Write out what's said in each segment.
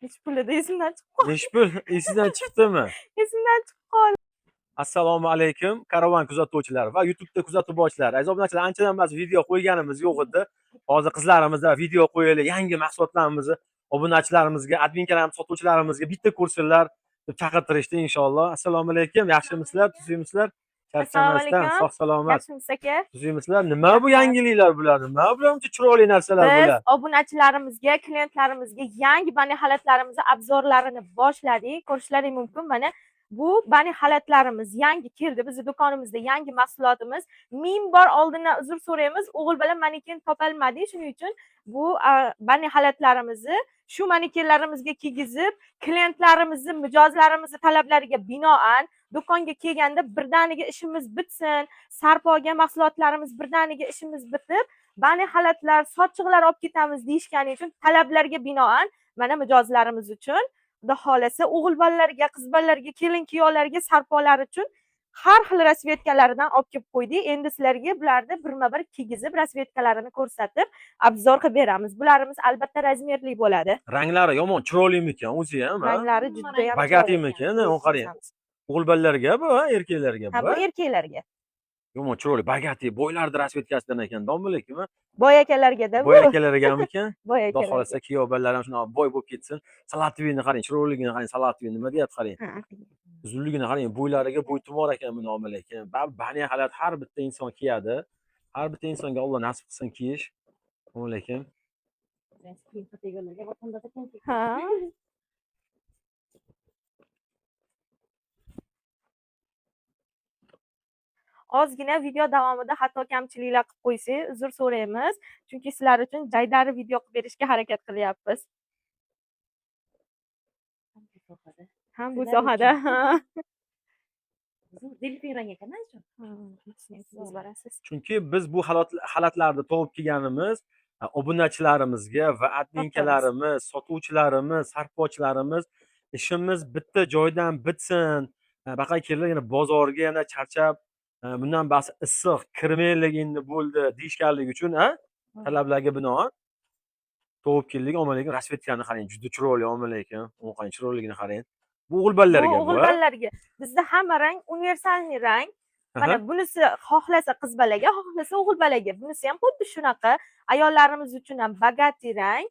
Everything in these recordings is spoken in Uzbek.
Nechi pulida esimdan chiqib qoldi. Nechi pul esingizdan chiqdimi? Esimdan chiqib qoldi. Assalomu alaykum karavan kuzatuvchilari va YouTube'da kuzatib boruvchilar. Aziz obunachilar, anchadan beri video qo'yganimiz yo'q edi. Hozir qizlarimizga video qo'yaylik, yangi mahsulotlarimizni obunachilarimizga, adminkalarimiz, sotuvchilarimizga bitta ko'rsinlar deb chaqirtirishdi inshaalloh. Assalomu alaykum, yaxshimisizlar, tuzukmisizlar? Assalomu Charchamasdan, alaykum. sog' salomat. Yaxshimisiz aka? Tuzukmisizlar? Nima bu yangiliklar bular? Nima bular buncha chiroyli narsalar Biz bular? obunachilarimizga, klientlarimizga yangi bani xalatlarimizni obzorlarini boshladik. Ko'rishlaring mumkin. Mana bu bani xalatlarimiz yangi keldi. Bizning do'konimizda yangi mahsulotimiz. Ming bor oldindan uzr so'raymiz. O'g'il bilan maniken topolmadik. Shuning uchun bu bani xalatlarimizni shu manikenlarimizga kiygizib, klientlarimizning mijozlarimizning talablariga binoan do'konga kelganda birdaniga ishimiz bitsin, sarpoga mahsulotlarimiz birdaniga ishimiz bitib, bani xalatlar, sochiqlar olib ketamiz deyishgani uchun talablarga binoan mana mijozlarimiz uchun xudo xolasa o'g'il bolalarga, qiz bolalarga, kelin kuyovlarga sarpolar uchun har xil rasvetkalaridan olib kelib qo'ydik. Endi sizlarga bularni birma-bir kiygizib, rasvetkalarini ko'rsatib, obzor qilib beramiz. Bularimiz albatta razmerli bo'ladi. Ranglari yomon chiroylimikan o'zi ham? Ranglari juda ham bagatimikan, o'n qarang. O'g'il bolalarga bu, erkaklarga Ha, bu. bu erkaklarga. Yomon chiroyli, bagati, boylarni rasvetkasidan ekan, dombilikmi? Boy akalarga-da bu. Boy akalargamikan? Boy Xudo akalarga. xolasa kuyov bolalar ham shunaqa boy bo'lib ketsin. Salatovini qarang, chiroyligini qarang, Salatovi nima deyapti qarang. Uzunligini qarang, bo'ylariga bo'ytumor ekan buni omilakan. Bani xalat har bitta inson kiyadi. Har bitta insonga Alloh nasib qilsin kiyish. Omilakan. Ha. Ozgina video davomida xato kamchiliklar qilib qo'ysak, uzr so'raymiz. Chunki sizlar uchun jaydari video qilib berishga harakat qilyapmiz. Ham bu sohada. Chunki biz bu xalatlarni topib kelganimiz obunachilarimizga va adminkalarimiz, sotuvchilarimiz, sarpochilarimiz ishimiz bitta joydan bitsin. Baqa kelib yana bozorga yana charchab, bundan bas issiq kirmaylik endi bo'ldi deyishganligi uchun, talablarga binoan topib keldik. Omma-lekin rasvetkani qarang, juda chiroyli omma-lekin. U qarang chiroyligini qarang. Bu o'g'il bolalarga bu. O'g'il bolalarga. Bizda hamma rang universalniy rang. Mana bunisi xohlasa qiz bolaga, xohlasa o'g'il bolaga. Bunisi ham xuddi shunaqa. Ayollarimiz uchun ham bagati rang.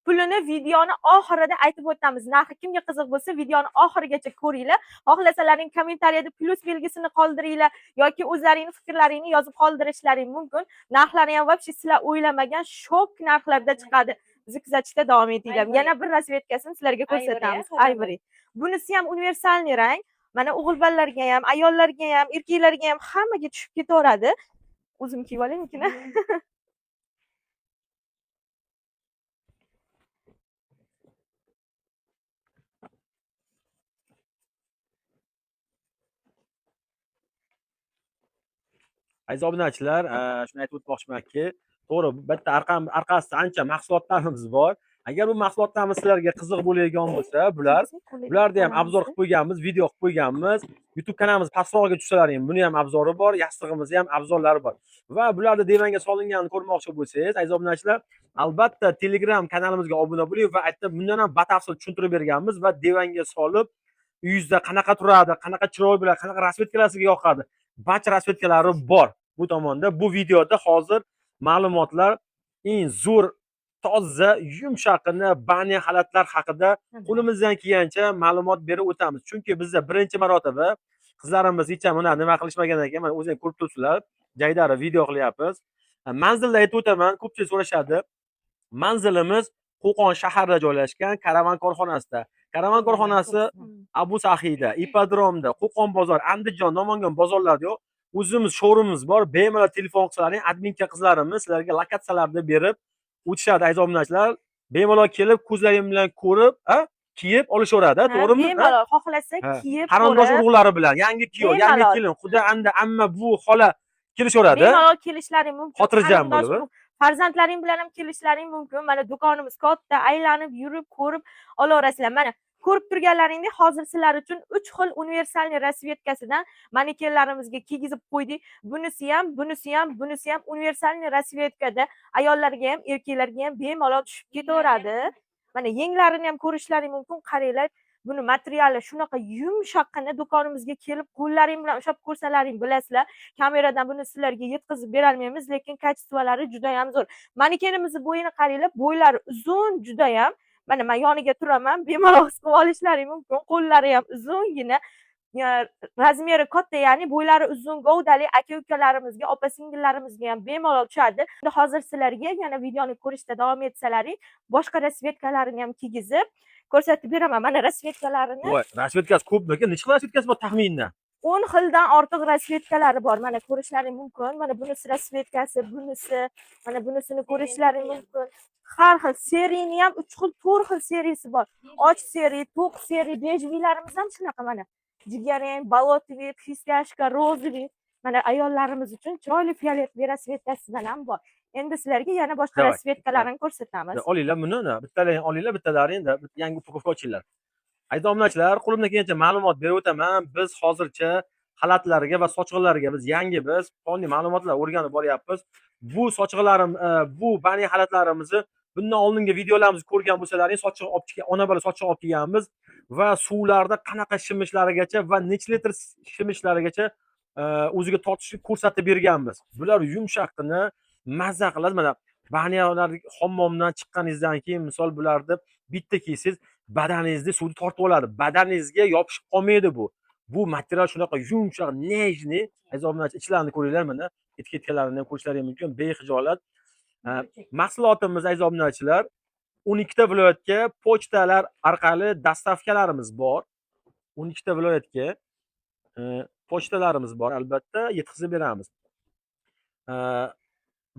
Pulini videoni oxirida aytib o'tamiz. Narxi kimga qiziq bo'lsa, videoni oxirigacha ko'ringlar. Xohlasalaring kommentariyada plus belgisini qoldiringlar yoki o'zlaringning fikrlaringni yozib qoldirishlaring mumkin. Narxlari ham вообще sizlar o'ylamagan shok narxlarda chiqadi. Bizni kuzatishda davom etinglar. Yana bir rasvetkasini sizlarga ko'rsatamiz. Ivory. Bunisi ham universalniy rang. Mana o'g'il bolalarga ham, ayollarga ham, erkaklarga ham hammaga tushib ketaveradi. O'zim kiyib olaymikin. Aziz obunachilar, shuni aytib o'tmoqchimanki, to'g'ri, bitta orqasida ancha mahsulotlarimiz bor. Agar bu mahsulotlarimiz sizlarga qiziq bo'ladigan bo'lsa, bularni ham obzor qilib qo'yganmiz, video qilib qo'yganmiz. YouTube kanalimiz pastroqga tushsalaring, buni ham obzori bor, yastig'imizni ham obzorlari bor. Va bularni divanga solinganini ko'rmoqchi bo'lsangiz, aziz obunachilar, albatta Telegram kanalimizga obuna bo'ling va aytdim, bundan ham batafsil tushuntirib berganmiz va divanga solib, uyingizda qanaqa turadi, qanaqa chiroy bilan, qanaqa rasvetkalar sizga yoqadi. Barcha rasvetkalari bor bu tomonda. Bu videoda hozir ma'lumotlar eng zo'r, toza, yumshoqini bani xalatlar haqida qo'limizdan kelgancha ma'lumot berib o'tamiz. Chunki bizda birinchi marotaba qizlarimiz hech ham nima qilishmagan ekan. Mana o'zingiz ko'rib turibsizlar. Jaydari video qilyapmiz. Manzilni aytib o'taman. Ko'pchilik so'rashadi. Manzilimiz Qo'qon shaharida joylashgan karavan korxonasida. Karavan korxonasi Abu Sahiyda, Ipodromda, Qo'qon bozor, Andijon, Namangan bozorlarida yo'q. O'zimiz showroomimiz bor. Bemalol telefon qilsalaring, adminka qizlarimiz sizlarga lokatsiyalarni berib o'tishadi aziz obunachilar. Bemalol kelib, ko'zlaring bilan ko'rib, kiyib olishaveradi, to'g'rimi? Bemalol xohlasa kiyib, qarindosh urug'lari bilan, yangi kuyov, yangi kelin, xudo anda amma bu xola kelishaveradi. Bemalol kelishlaring mumkin. Xotirjam bo'lib. Farzandlaring bilan ham kelishlaring mumkin. Mana do'konimiz katta, aylanib, yurib, ko'rib olaverasizlar. Mana ko'rib turganlaringdek, hozir sizlar uchun 3 xil universalniy rasvetkasidan manekenlarimizga kiygizib qo'ydik. Bunisi ham, bunisi ham, bunisi ham universalniy rasvetkada ayollarga ham, erkaklarga ham bemalol tushib ketaveradi. Mana yenglarini ham ko'rishlaring mumkin. Qaranglar, buni materiali shunaqa yumshoqqina, do'konimizga kelib qo'llaring bilan ushlab ko'rsalaring bilasizlar. Kameradan buni sizlarga yetkazib bera olmaymiz, lekin kачестволari juda ham zo'r. Manekenimizni bo'yini qaranglar, bo'ylari uzun juda ham. Mana men yoniga turaman, bemalol his qilib olishlaring mumkin. Qo'llari ham uzungina. Razmeri katta, ya'ni bo'ylari uzun, gavdali aka-ukalarimizga, opa-singillarimizga ham bemalol tushadi. Endi hozir sizlarga yana videoni ko'rishda davom etsalaring, boshqa rasvetkalarini ham kiygizib ko'rsatib beraman. Mana rasvetkalarini. Voy, rasvetkasi ko'pmi? Necha xil rasvetkasi bor taxminan? 10 xildan ortiq rasvetkalari bor. Mana ko'rishlaring mumkin. Mana bunisi rasvetkasi, bunisi, mana bunisini ko'rishlaring mumkin. Har xil seriyni ham 3 xil, 4 xil seriyasi bor. Och seriya, to'q seriya, bejvilarimiz ham shunaqa mana. Jigarrang, bolotviy, fistyashka, rozовый. Mana ayollarimiz uchun chiroyli fioletviy rasvetkasidan ham bor. Endi sizlarga yana boshqa Davay. rasvetkalarini ko'rsatamiz. Olinglar buni, bittalaring olinglar, bittalaring yangi upakovka ochinglar. Aziz obunachilar, qo'limdan kelgancha ma'lumot berib o'taman. Biz hozircha xalatlarga va sochiqlarga biz qonuniy ma'lumotlar o'rganib boryapmiz. Bu sochiqlarim, bu bani xalatlarimizni bundan oldingi videolarimizni ko'rgan bo'lsalaring, sochiq olib kelgan, ona bola sochiq olib kelganmiz va suvlarda qanaqa shimishlarigacha va necha litr shimishlarigacha o'ziga tortishni ko'rsatib berganmiz. Bular yumshoqqina, mazza qiladi. Mana baniyalar hammomdan chiqqaningizdan keyin misol bularni bitta kiysangiz, badaningizni suvni tortib oladi. Badaningizga yopishib qolmaydi bu. Bu material shunaqa yumshoq, nejniy. Aziz obunachilar, ichlarini ko'ringlar mana. Etiketkalarni ham ko'rishlaringiz mumkin. Bexijolat. Mahsulotimiz aziz obunachilar 12 ta viloyatga pochtalar orqali dastavkalarimiz bor. 12 ta viloyatga pochtalarimiz bor, albatta yetkazib beramiz.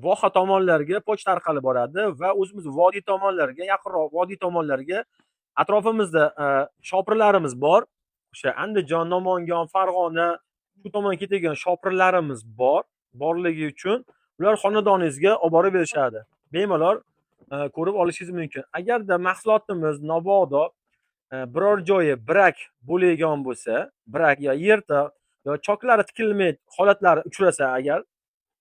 Voha tomonlarga pochta orqali boradi va o'zimiz vodiy tomonlarga, yaqinroq vodiy tomonlarga atrofimizda shopirlarimiz bor. O'sha Andijon, Namangan, Farg'ona shu tomonga ketadigan shopirlarimiz bor. Borligi uchun ular xonadoningizga olib borib berishadi. Bemalol ko'rib olishingiz mumkin. Agarda mahsulotimiz mabodo biror joyi birak bo'lgan bo'lsa, birak yo yirtiq yo choklari tikilmay holatlari uchrasa, agar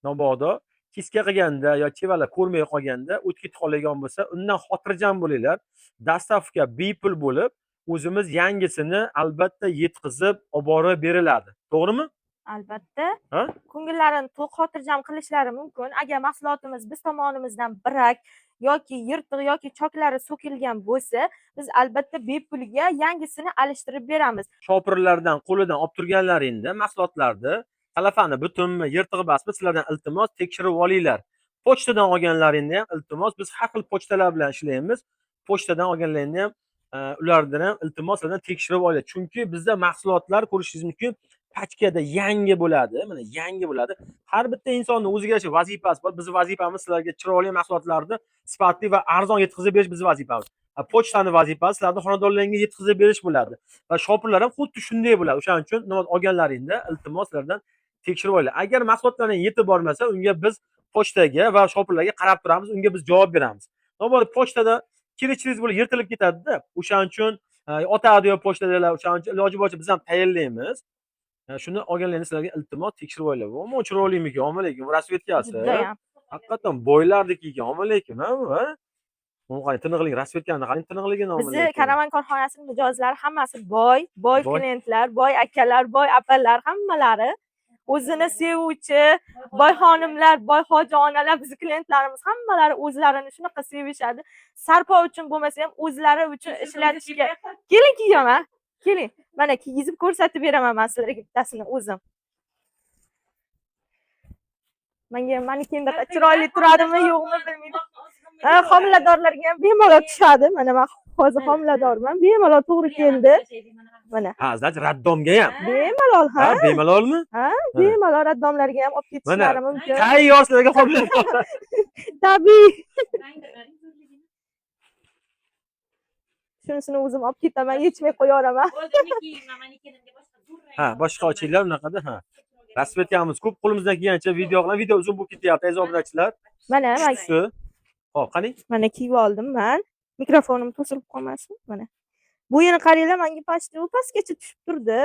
mabodo kiska qilganda yo chevalar ko'rmay qolganda o'tib ketib qolgan bo'lsa, undan xotirjam bo'linglar. Dastavka bepul bo'lib, o'zimiz yangisini albatta yetkazib olib borib beriladi. To'g'rimi? Albatta. Ha? Ko'ngillarini to'q xotirjam qilishlari mumkin. Agar mahsulotimiz biz tomonimizdan birak yoki yirtiq yoki choklari so'kilgan bo'lsa, biz albatta bepulga yangisini alishtirib beramiz. Shopirlardan qo'lidan olib turganlaringda mahsulotlarni talafani butunmi, yirtig'i emasmi, sizlardan iltimos tekshirib olinglar. Pochtadan olganlaringda ham iltimos, biz har xil pochtalar bilan ishlaymiz. Pochtadan olganlaringda ham ulardan ham iltimos sizlardan tekshirib olinglar. Chunki bizda mahsulotlar ko'rishingiz mumkin, pachkada yangi bo'ladi. Mana yangi bo'ladi. Har bitta insonning o'ziga yarasha vazifasi bor. Bizning vazifamiz sizlarga chiroyli mahsulotlarni sifatli va arzon yetkazib berish bizning vazifamiz. Pochtani vazifasi sizlarning xonadonlaringizga yetkazib berish bo'ladi. Va shopirlar ham xuddi shunday bo'ladi. O'shaning uchun nima olganlaringda iltimos sizlardan tekshirib olinglar. Agar mahsulotlaring yetib bormasa, unga biz pochtaga va shopirlarga qarab turamiz, unga biz javob beramiz. Navbat pochtada kirichingiz bo'lib yirtilib ketadi-da. O'shaning uchun otadi yo pochtadalar, o'shaning uchun iloji boricha biz ham tayyorlaymiz. Shuni olganlaringizni sizlarga iltimos tekshirib olinglar. Umuman chiroylimikan, omma-lekin rasvetkasi. Judayam. Haqiqatan boylardek ekan, omma-lekin, ha? Qani tiniqlik, rasvetkani qarang, tiniqligini Bizni Karavan korxonasining mijozlari hammasi boy klientlar, boy akalar, boy opalar, hammalari o'zini sevuvchi boy xonimlar, boy hoji onalar, bizni klientlarimiz hammalari o'zlarini shunaqa sevishadi. Sarpo uchun bo'lmasa ham o'zlari uchun ishlatishga. Keling kiyaman. Keling. Mana kiygizib ko'rsatib beraman men sizlarga bittasini o'zim. Menga manekenda chiroyli turadimi, yo'qmi bilmayman. Homiladorlarga ham bemalol tushadi. Mana men hozir homiladorman, bemalol to'g'ri keldi. Mana. Ha, значит, raddomga ham. Bemalol, ha? Ha, bemalolmi? Ha, bemalol raddomlarga ham olib ketishlari mumkin. Tayyorlarga homilador. Tabiiy. Shunisini o'zim olib ketaman, yechmay qo'yaveraman. Ha, boshqa ochinglar unaqada, ha. Rasvetkamiz ko'p, qo'limizdan kelgancha video qilamiz. Video uzun bo'lib ketyapti, aziz obunachilar. Mana, Hop, qani? mana kiyib oldim men. Mikrofonim to'silib qolmasin, mana. Bo'yini qaranglar, menga pastgacha tushib turdi.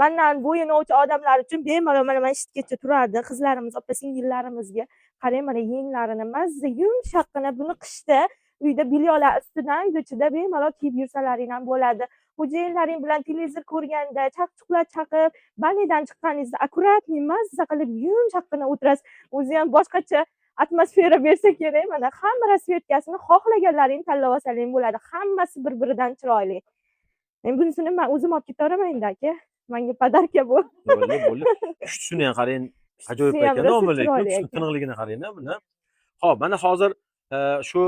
Mendan bo'yini o'cha odamlar uchun bemalol mana eshitgacha turadi. Qizlarimiz, opa-singillarimizga qarang, mana yenglarini mazza yumshoqqina, buni qishda uyda bilyolar ustidan uyda ichida bemalol kiyib yursalaring ham bo'ladi. Xo'jayinlaring bilan televizor ko'rganda chaqchuqlar chaqib, banidan chiqqaningizda akkuratniy mazza qilib yumshaqqina o'tirasiz. O'zi ham boshqacha atmosfera bersa kerak. Mana hamma rasvetkasini xohlaganlaringni tanlab olsalaring bo'ladi. Hammasi bir-biridan chiroyli. Men bunisini men o'zim olib ketaveraman-da aka. Menga podarka bu. Bo'ldi. Kuchsini ham qarang, ajoyib Kuchsi ham ekan, rosa omillik. chiroyli Kuchni ekan. tiniqligini qarang-da buni. Xo'p, mana hozir shu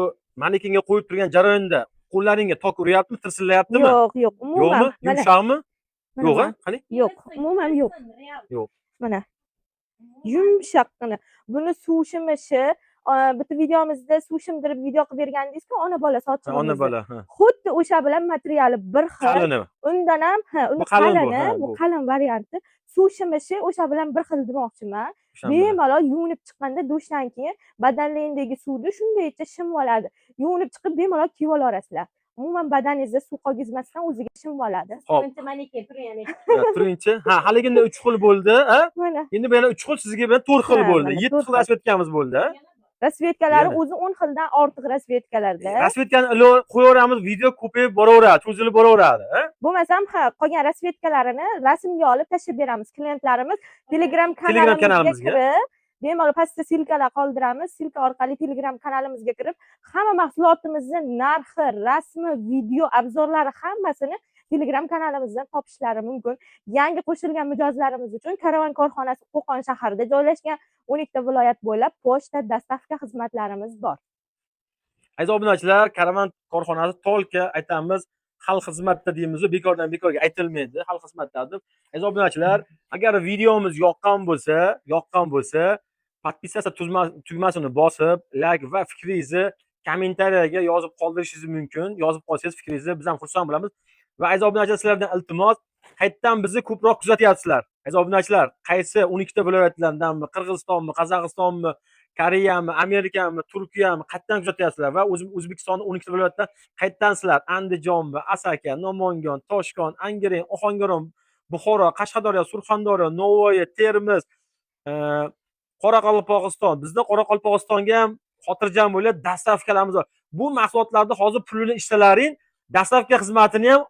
manekenga qo'yib turgan jarayonda qo'llaringga tok uryaptimi, tirsillayaptimi? Yo'q, umuman. Yo'qmi? Yumshoqmi? Mana Yo'q-a? mana. Qani? Yo'q, umuman yo'q. Yo'q. Mana. Yumshaqqina. Buni suv shimishi, bitta videomizda suv shimdirib video qilib bergandingiz-ku, ona bola sochimizni. Ona bola, ha. Xuddi o'sha bilan materiali bir xil. Qalini. Undan ham, uni Bu qalin bu, qalini, ha, bu bu. qalin varianti. Suv shimishi o'sha bilan bir xil demoqchiman. O'shan bilan. Bemalol yuvinib chiqqanda dushdan keyin badanlaringdagi suvni shundaycha shimib oladi. Yuvinib chiqib bemalol kiyib olasizlar. Umuman badaningizda suv qolgizmasdan o'ziga shimib oladi. Hop. Birinchi maneken turing. Turingchi. Ha, haligida 3 xil bo'ldi, ha? Mana Endi bu yana 3 xil, sizga bilan 4 xil Ha, bo'ldi. mana 7 to'rt xil xil. rasvetkamiz bo'ldi, ha? rasvetkalari Yana. o'zi 10 xildan ortiq rasvetkalarda. Rasvetkani qo'yaveramiz, video ko'payib boraveradi, cho'zilib boraveradi, ha? Bo'lmasam, qolgan rasvetkalarini rasmga olib tashlab beramiz. Klientlarimiz Telegram Telegram kanalimizga kanalimizga. kirib, bemalol pastda silkalar qoldiramiz. Silka orqali Telegram kanalimizga kirib, hamma mahsulotimizni narxi, rasmi, video obzorlari hammasini Telegram kanalimizdan topishlari mumkin. Yangi qo'shilgan mijozlarimiz uchun Karavan korxonasi Qo'qon shahrida joylashgan 12 ta viloyat bo'ylab pochta, dostavka xizmatlarimiz bor. Aziz obunachilar, Karavan korxonasi tolka aytamiz, xalq xizmatida deymiz, bekordan bekorga aytilmaydi, xalq xizmatida. Aziz obunachilar, agar videomiz yoqqan bo'lsa, podpisatsiya tugmasini bosib, like va fikringizni kommentariyaga yozib qoldirishingiz mumkin. Yozib qolsangiz fikringizni biz ham xursand bo'lamiz. Va aziz obunachilar, sizlardan iltimos, qayerdan bizni ko'proq kuzatyapsizlar? Aziz obunachilar, qaysi 12 ta viloyatlardanmi, Qirg'izistonmi, Qozog'istonmi, Koreyami, Amerikami, Turkiyami qayerdan kuzatyapsizlar va O'zbekistonning 12 ta viloyatdan qayerdansizlar? Andijonmi, Asaka, Namangan, Toshkent, Angren, Ohangaron, Buxoro, Qashqadaryo, Surxondaryo, Navoiy, Termiz, Qoraqalpog'iston. Bizda Qoraqalpog'istonga ham xotirjam bo'lib dastavkalarimiz bor. Bu mahsulotlarni hozir pulini ishlaring, dastavka xizmatini ham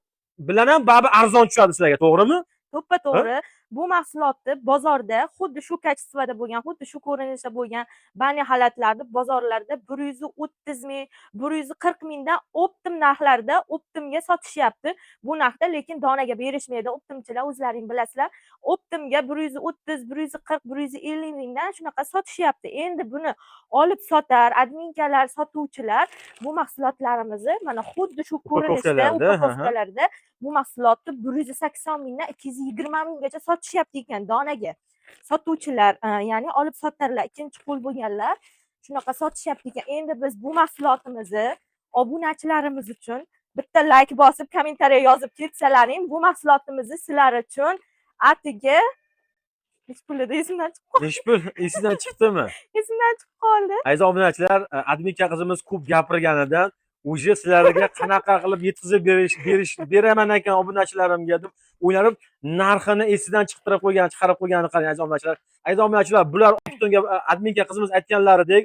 bilan ham baribir arzon tushadi sizlarga, to'g'rimi? To'ppa-to'g'ri. Bu mahsulotni bozorda xuddi shu kачествоda bo'lgan, xuddi shu ko'rinishda bo'lgan bani xalatlarni bozorlarda 130 ming, 140 mingdan optim narxlarda optimga sotishyapti. Bu narxda lekin donaga berishmaydi. Optimchilar o'zlaring bilasizlar. Optimga 130, 140, 150 mingdan shunaqa sotishyapti. Endi buni olib sotar adminkalar, sotuvchilar bu mahsulotlarimizni mana xuddi shu ko'rinishda upakovkalarda bu mahsulotni 180 mingdan 220 minggacha sotishyapti ekan donaga. Sotuvchilar, ya'ni olib sotarlar, ikkinchi qo'l bo'lganlar shunaqa sotishyapti ekan. Endi biz bu mahsulotimizni obunachilarimiz uchun bitta like bosib, kommentariya yozib ketsalaring, bu mahsulotimizni sizlar uchun atiga nech pul edi esimdan chiqib qoldi. Nech pul esingizdan chiqdimi? Esimdan chiqib qoldi. Aziz obunachilar, adminka qizimiz ko'p gapirganidan o'zi sizlarga qanaqa qilib yetkazib beraman ekan obunachilarimga deb o'ylab narxini esidan chiqarib qo'ygani qarang aziz obunachilar. Aziz obunachilar, bular optimga adminka qizimiz aytganlaridek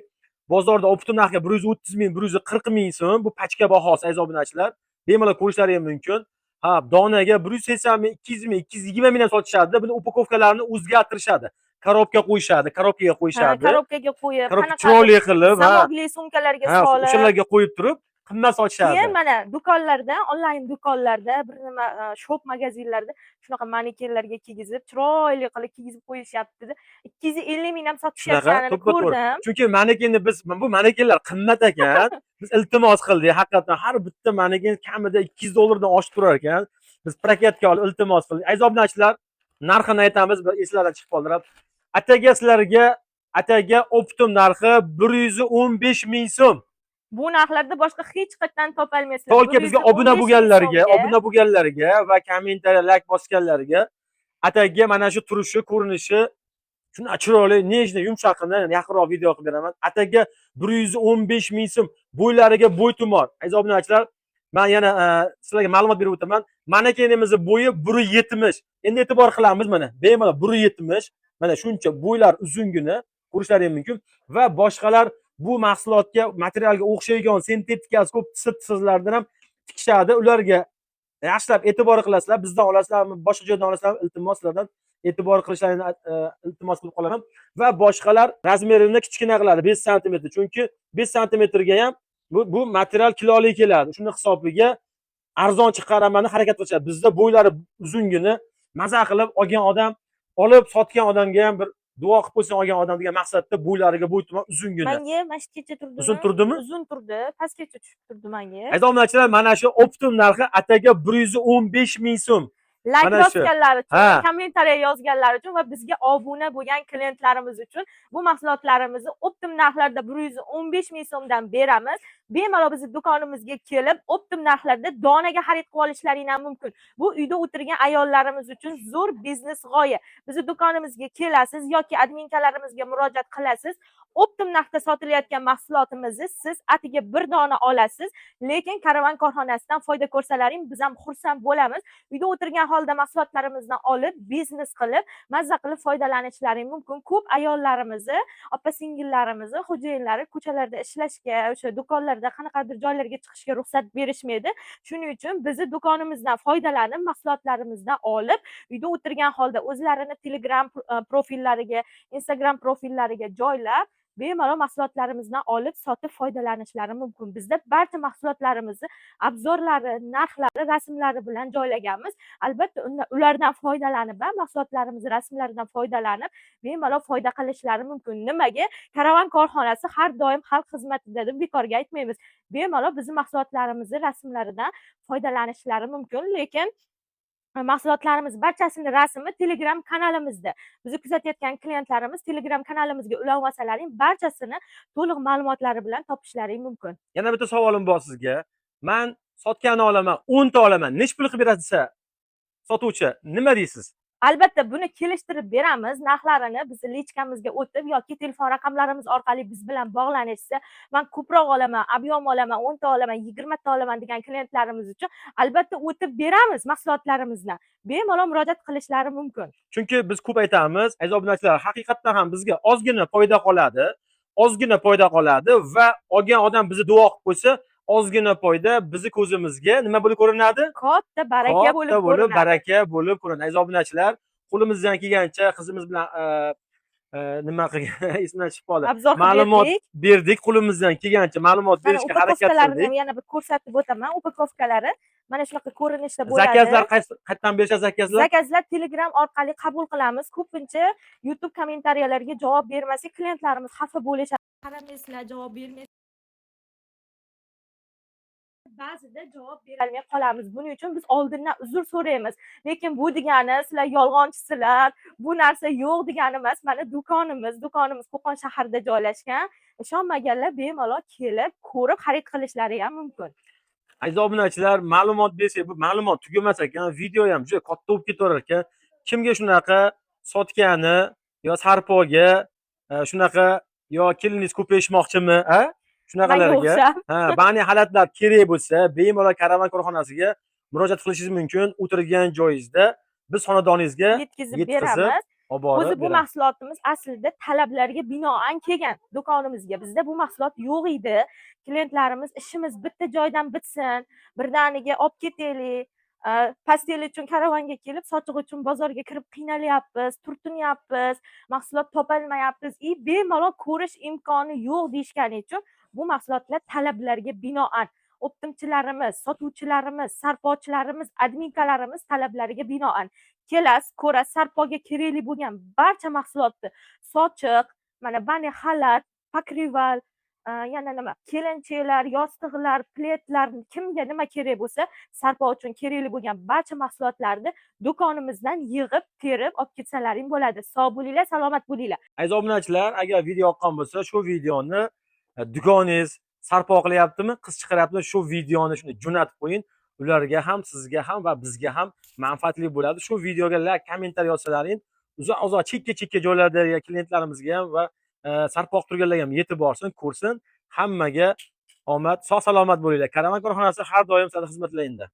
bozorda optim narxga 130 ming, 140 ming so'm bu pachka bahosi aziz obunachilar. Bemalol ko'rishlaringiz mumkin. Ha, donaga 180 ming, 200 ming, 220 mingdan sotishadi. Buni upakovkalarini o'zgartirishadi. Korobkaga qo'yishadi. Korobkaga qo'yib, qanaqa chiroyli qilib, zamogli sumkalarga solib, o'shalarga qo'yib turib qimmat sotishadi. Keyin mana do'konlarda, onlayn do'konlarda, bir nima shop magazinlarda shunaqa manekenlarga kiygizib, chiroyli qilib kiygizib qo'yishyapti. 250 mingdan sotishayotganini ko'rdim. Chunki manekenni bu manekenlar qimmat ekan. Biz iltimos qildik, haqiqatan har bitta maneken kamida 200 dollardan oshib turar ekan. Biz prokatga olib iltimos qildik. Aziz obunachilar, narxini aytamiz, eslardan chiqib qoldirib. Ataga optim narxi 115 ming so'm. Bu narxlarda boshqa hech qayerdan topolmaysizlar. Tolka bizga obuna bo'lganlarga va kommentariya, like bosganlarga ataga mana shu turishi, ko'rinishi shuni chiroyli, nejni, yumshoqini yaqinroq video qilib beraman. Ataga 115 ming so'm, bo'ylariga bo'ytumor. Aziz obunachilar, men yana sizlarga ma'lumot berib o'taman. Manekenimizning bo'yi 170. Endi e'tibor qilamiz mana. Bemalol 170. Mana shuncha bo'ylar uzungina ko'rishlaringiz mumkin va boshqalar bu mahsulotga, materialga o'xshaydigan sintetikasi ko'p tissizlardan ham tikishadi. Ularga yaxshilab e'tibor qilasizlar. Bizdan olasizlarmi, boshqa joydan olasizlarmi? Iltimos sizlardan e'tibor qilishlarini iltimos qilib qolaman. Va boshqalar razmerini kichkina qiladi 5 sm. Chunki 5 sm ga ham bu material kiloli keladi. Shuni hisobiga arzon chiqaramani harakat qilishadi. Bizda bo'ylari uzungina maza qilib olgan odam, olib sotgan odamga ham bir duo qilib qo'ysin olgan odam degan maqsadda bo'ylariga bo'ytuma uzungina. Menga mana shu kecha turdimi? Uzun turdimi? Uzun turdi. Pastgacha tushib turdi menga. Aziz obunachilar, mana shu optimum narxi ataga 115 ming so'm. Like Mana shu. yozganlar uchun, Ha. kommentariya yozganlar uchun va bizga obuna bo'lgan klientlarimiz uchun bu mahsulotlarimizni optim narxlarda 115 ming so'mdan beramiz. Bemalol bizning do'konimizga kelib, optim narxlarda donaga xarid qilib olishlaringiz ham mumkin. Bu uyda o'tirgan ayollarimiz uchun zo'r biznes g'oya. Bizning do'konimizga kelasiz yoki adminkalarimizga murojaat qilasiz. Optim narxda sotilayotgan mahsulotimizni siz atiga bir dona olasiz, lekin karavan korxonasidan foyda ko'rsalaring biz ham xursand bo'lamiz. Uyda o'tirgan holda mahsulotlarimizni olib, biznes qilib, mazza qilib foydalanishlari mumkin. Ko'p ayollarimizni, opa-singillarimizni xo'jayinlari ko'chalarda ishlashga, o'sha do'konlarda qanaqadir joylarga chiqishga ruxsat berishmaydi. Shuning uchun bizni do'konimizdan foydalanib, mahsulotlarimizdan olib, uyda o'tirgan holda o'zlarini Telegram profillariga, Instagram profillariga joylab, bemalol mahsulotlarimizdan olib sotib foydalanishlari mumkin. Bizda barcha mahsulotlarimizni obzorlari, narxlari, rasmlari bilan joylaganmiz. Albatta ulardan foydalanib va mahsulotlarimiz rasmlaridan foydalanib bemalol foyda qilishlari mumkin. Nimaga? Karavan korxonasi har doim xalq xizmatida deb bekorga aytmaymiz. Bemalol bizning mahsulotlarimizni rasmlaridan foydalanishlari mumkin, lekin mahsulotlarimiz barchasini rasmi Telegram kanalimizda. Bizni kuzatayotgan klientlarimiz Telegram kanalimizga ulab olsalaring, barchasini to'liq ma'lumotlari bilan topishlaring mumkin. Yana bitta savolim bor sizga. Men sotganini olaman, 10 ta olaman. Nech pul qilib berasiz desa, sotuvchi nima deysiz? Albatta buni kelishtirib beramiz. Narxlarini biz lichkamizga o'tib yoki telefon raqamlarimiz orqali biz bilan bog'lanishsa, men ko'proq olaman, ob'yom olaman, 10 ta olaman, 20 ta olaman degan klientlarimiz uchun albatta o'tib beramiz mahsulotlarimizni. Bemalol murojaat qilishlari mumkin. Chunki biz ko'p aytamiz, aziz obunachilar, haqiqatdan ham bizga ozgina foyda qoladi. Ozgina foyda qoladi va olgan odam bizni duo qilib qo'ysa, ozgina foyda bizni ko'zimizga nima bo'lib ko'rinadi? Katta baraka bo'lib ko'rinadi. Baraka bo'lib ko'rinadi. Aziz obunachilar, qo'limizdan kelgancha qizimiz bilan nima qilgan esimdan chiqib qoldi. Ma'lumot berdik, qo'limizdan kelgancha ma'lumot berishga harakat qildik. Yana bir ko'rsatib o'taman. Upakovkalari mana shunaqa ko'rinishda bo'ladi. Zakazlar qayerdan berishasiz zakazlar? Zakazlar Telegram orqali qabul qilamiz. Ko'pincha YouTube kommentariyalarga javob bermasak, klientlarimiz xafa bo'lishadi. Qaramaysizlar, javob bermaysiz. Ba'zida javob berolmay qolamiz. Buning uchun biz oldindan uzr so'raymiz. Lekin bu degani sizlar yolg'onchisizlar, bu narsa yo'q degani emas. Mana do'konimiz Qo'qon shahrida joylashgan. Ishonmaganlar bemalol kelib, ko'rib xarid qilishlari ham mumkin. Aziz obunachilar, ma'lumot bersak, bu ma'lumot tugamas ekan, video ham juda katta bo'lib ketaverar ekan. Kimga shunaqa sotgani yo sarpoga, shunaqa yo keliningiz ko'payishmoqchimi, a? Shunaqalarga, ba'zi holatlar kerak bo'lsa, bemalol karavan korxonasiga murojaat qilishingiz mumkin. O'tirgan joyingizda biz xonadoningizga yetkazib beramiz. O'zi bu mahsulotimiz aslida talablarga binoan kelgan do'konimizga. Bizda bu mahsulot yo'q edi. Klientlarimiz ishimiz bitta joydan bitsin, birdaniga olib ketaylik, pastel uchun karavanga kelib, sochiq uchun bozorga kirib qiynalyapmiz, turtinyapmiz, mahsulot topolmayapmiz, bemalol ko'rish imkoni yo'q deyishgani uchun bu mahsulotlar talablarga binoan optimchilarimiz, sotuvchilarimiz, sarpochilarimiz, adminkalarimiz talablariga binoan kelasiz, ko'rasiz, sarpoga kerakli bo'lgan barcha mahsulotni sochiq, mana bani xalat, pokrival, yana nima, kelinchaklar, yostiqlar, pletlar, kimga nima kerak bo'lsa, sarpo uchun kerakli bo'lgan barcha mahsulotlarni do'konimizdan yig'ib, terib olib ketsalaring bo'ladi. Sog' bo'linglar, salomat bo'linglar. Aziz obunachilar, agar video yoqqan bo'lsa, shu videoni do'koningiz sarpo qilyaptimi, qiz chiqaryaptimi, shu videoni shuni jo'natib qo'ying. Ularga ham, sizga ham va bizga ham manfaatli bo'ladi. Shu videoga like, kommentariy yozsalaring, uzoq chekka joylardagi klientlarimizga ham va sarpo qilib turganlarga ham yetib borsin, ko'rsin. Hammaga omad, sog' salomat bo'linglar. Karavan korxonasi har doim sizlarga xizmatlaydi.